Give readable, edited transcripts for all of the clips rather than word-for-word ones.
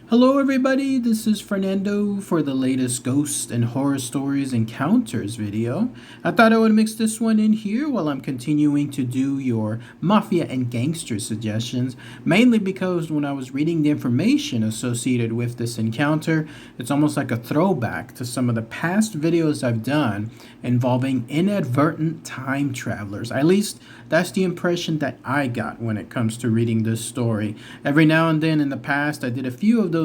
Hello, everybody. This is Fernando for the latest Ghost and Horror Stories Encounters video. I thought I would mix this one in here while I'm continuing to do your Mafia and Gangster suggestions, mainly because when I was reading the information associated with this encounter, it's almost like a throwback to some of the past videos I've done involving inadvertent time travelers. At least that's the impression that I got when it comes to reading this story. Every now and then in the past, I did a few of those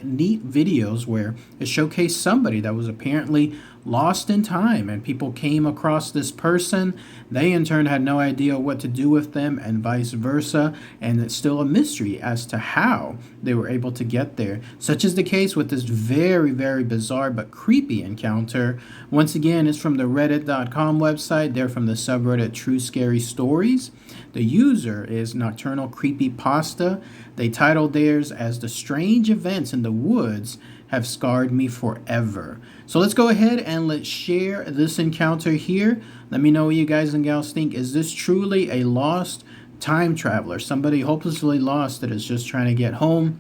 neat videos where it showcased somebody that was apparently lost in time and people came across this person. They in turn had no idea what to do with them and vice versa, and it's still a mystery as to how they were able to get there. Such is the case with this very bizarre but creepy encounter. Once again, it's from the reddit.com website. They're from the subreddit True Scary Stories. The user is Nocturnal Creepypasta. They titled theirs as "The Strange Events in the Woods Have Scarred Me Forever." So let's go ahead and let's share this encounter here. Let me know what you guys and gals think. Is this truly a lost time traveler? Somebody hopelessly lost that is just trying to get home?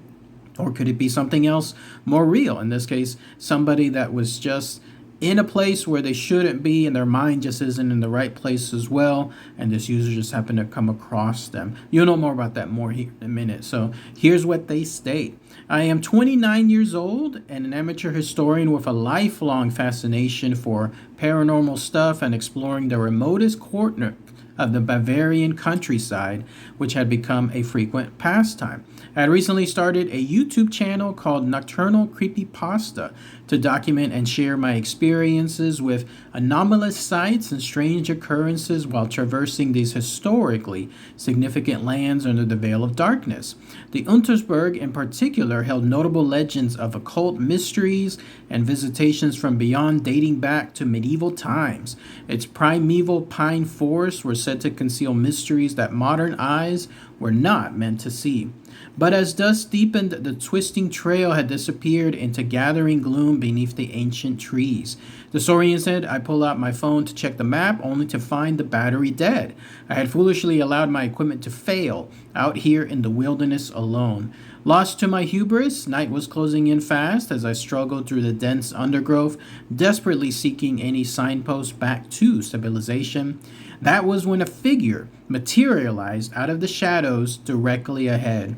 Or could it be something else more real? In this case, somebody that was just in a place where they shouldn't be and their mind just isn't in the right place as well, and this user just happened to come across them. You'll know more about that more here in a minute. So here's what they state. I am 29 years old and an amateur historian with a lifelong fascination for paranormal stuff and exploring the remotest corner of the Bavarian countryside, which had become a frequent pastime. I had recently started a YouTube channel called Nocturnal Creepypasta to document and share my experiences with anomalous sights and strange occurrences while traversing these historically significant lands under the veil of darkness. The Untersberg in particular held notable legends of occult mysteries and visitations from beyond dating back to medieval times. Its primeval pine forests were said to conceal mysteries that modern eyes were not meant to see. But as dusk deepened, the twisting trail had disappeared into gathering gloom beneath the ancient trees. Disoriented, I pull out my phone to check the map, only to find the battery dead. I had foolishly allowed my equipment to fail, out here in the wilderness alone. Lost to my hubris, night was closing in fast as I struggled through the dense undergrowth, desperately seeking any signpost back to civilization. That was when a figure materialized out of the shadows directly ahead.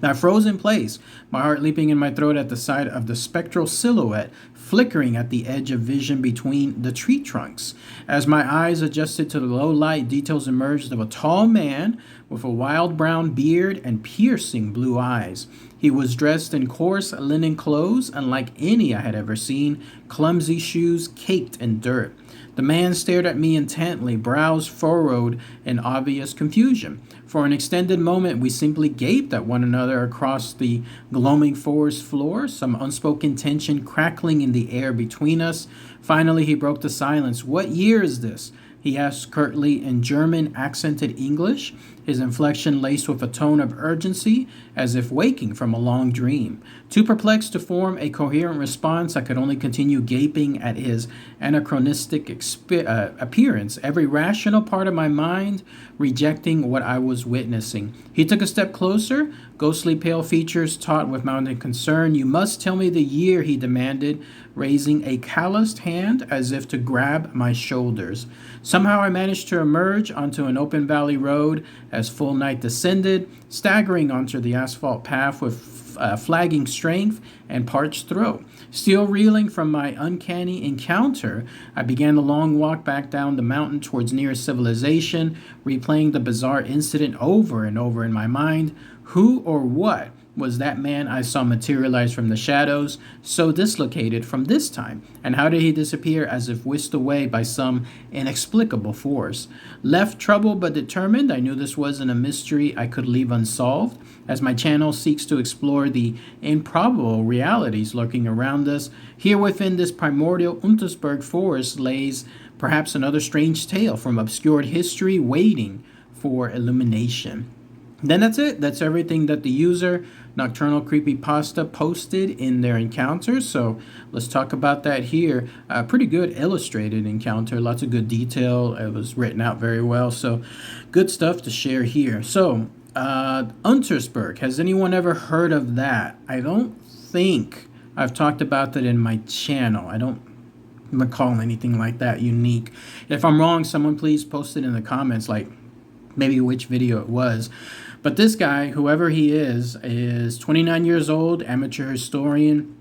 I froze in place, my heart leaping in my throat at the sight of the spectral silhouette flickering at the edge of vision between the tree trunks. As my eyes adjusted to the low light, details emerged of a tall man with a wild brown beard and piercing blue eyes. He was dressed in coarse linen clothes, unlike any I had ever seen, clumsy shoes caked in dirt. The man stared at me intently, brows furrowed in obvious confusion. For an extended moment, we simply gaped at one another across the gloaming forest floor, some unspoken tension crackling in the air between us. Finally, he broke the silence. "What year is this?" he asked curtly in German accented English, his inflection laced with a tone of urgency, as if waking from a long dream. Too perplexed to form a coherent response, I could only continue gaping at his anachronistic appearance, every rational part of my mind rejecting what I was witnessing. He took a step closer, ghostly pale features taut with mounting concern. "You must tell me the year," he demanded, raising a calloused hand as if to grab my shoulders. Somehow I managed to emerge onto an open valley road as full night descended, staggering onto the asphalt path with flagging strength and parched throat. Still reeling from my uncanny encounter, I began the long walk back down the mountain towards nearest civilization, replaying the bizarre incident over and over in my mind. Who or what was that man I saw materialize from the shadows, so dislocated from this time? And how did he disappear as if whisked away by some inexplicable force? Left troubled but determined, I knew this wasn't a mystery I could leave unsolved. As my channel seeks to explore the improbable realities lurking around us, here within this primordial Untersberg forest lays perhaps another strange tale from obscured history waiting for illumination. Then that's it. That's everything that the user, Nocturnal Creepypasta, posted in their encounter. So let's talk about that here. A pretty good illustrated encounter. Lots of good detail. It was written out very well. So good stuff to share here. So Untersberg. Has anyone ever heard of that? I don't think I've talked about that in my channel. I don't recall anything like that unique. If I'm wrong, someone please post it in the comments, like maybe which video it was. But this guy, whoever he is 29 years old, amateur historian.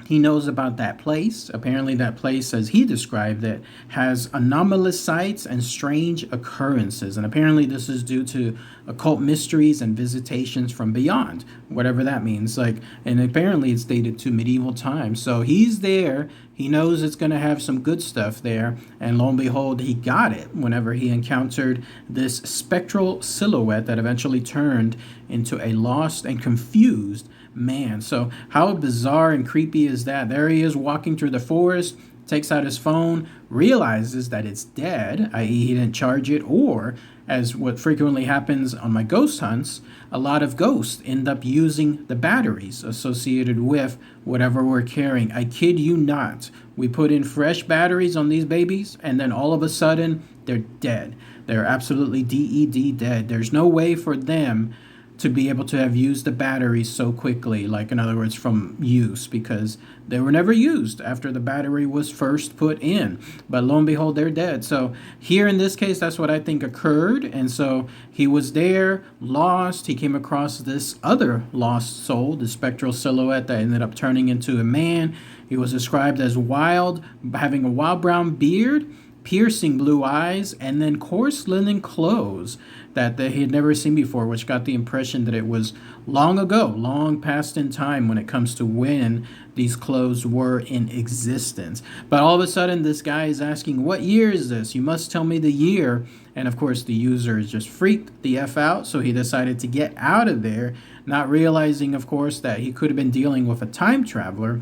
He knows about that place. Apparently, that place, as he described it, has anomalous sights and strange occurrences. And apparently, this is due to occult mysteries and visitations from beyond, whatever that means. And apparently, it's dated to medieval times. So he's there. He knows it's going to have some good stuff there. And lo and behold, he got it whenever he encountered this spectral silhouette that eventually turned into a lost and confused man. So how bizarre and creepy is that? There he is walking through the forest, takes out his phone, realizes that it's dead, i.e. he didn't charge it, or as what frequently happens on my ghost hunts, a lot of ghosts end up using the batteries associated with whatever we're carrying. I kid you not. We put in fresh batteries on these babies, and then all of a sudden, they're dead. They're absolutely dead. Dead. There's no way for them to be able to have used the batteries so quickly, like in other words from use, because they were never used after the battery was first put in. But lo and behold, they're dead. So here in this case, that's what I think occurred. And so he was there, lost. He came across this other lost soul, the spectral silhouette that ended up turning into a man. He was described as wild, having a wild brown beard, piercing blue eyes, and then coarse linen clothes that he had never seen before, which got the impression that it was long ago, long past in time when it comes to when these clothes were in existence. But all of a sudden, this guy is asking, what year is this? You must tell me the year. And of course, the user is just freaked the F out, so he decided to get out of there, not realizing, of course, that he could have been dealing with a time traveler.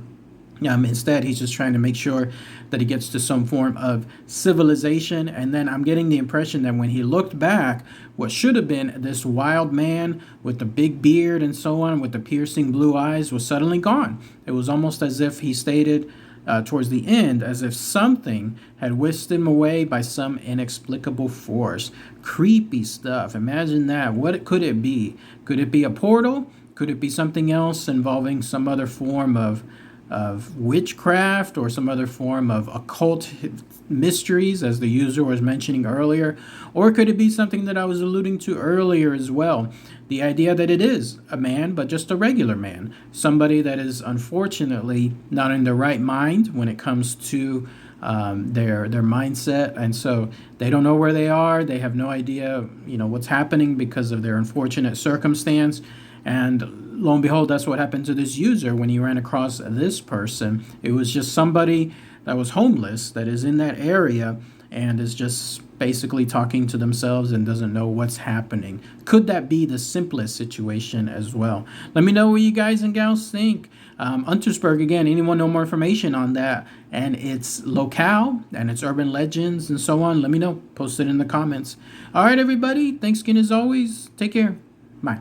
Instead, he's just trying to make sure that he gets to some form of civilization. And then I'm getting the impression that when he looked back, what should have been this wild man with the big beard and so on, with the piercing blue eyes, was suddenly gone. It was almost as if he stated towards the end, as if something had whisked him away by some inexplicable force. Creepy stuff. Imagine that. What could it be? Could it be a portal? Could it be something else involving some other form of witchcraft or some other form of occult mysteries, as the user was mentioning earlier? Or could it be something that I was alluding to earlier as well? The idea that it is a man, but just a regular man. Somebody that is unfortunately not in the right mind when it comes to their mindset, and so they don't know where they are. They have no idea, what's happening because of their unfortunate circumstance. And lo and behold, that's what happened to this user when he ran across this person. It was just somebody that was homeless, that is in that area, and is just basically talking to themselves and doesn't know what's happening. Could that be the simplest situation as well? Let me know what you guys and gals think. Untersberg, again, anyone know more information on that and its locale and its urban legends and so on, let me know. Post it in the comments. All right, everybody. Thanks again as always. Take care. Bye.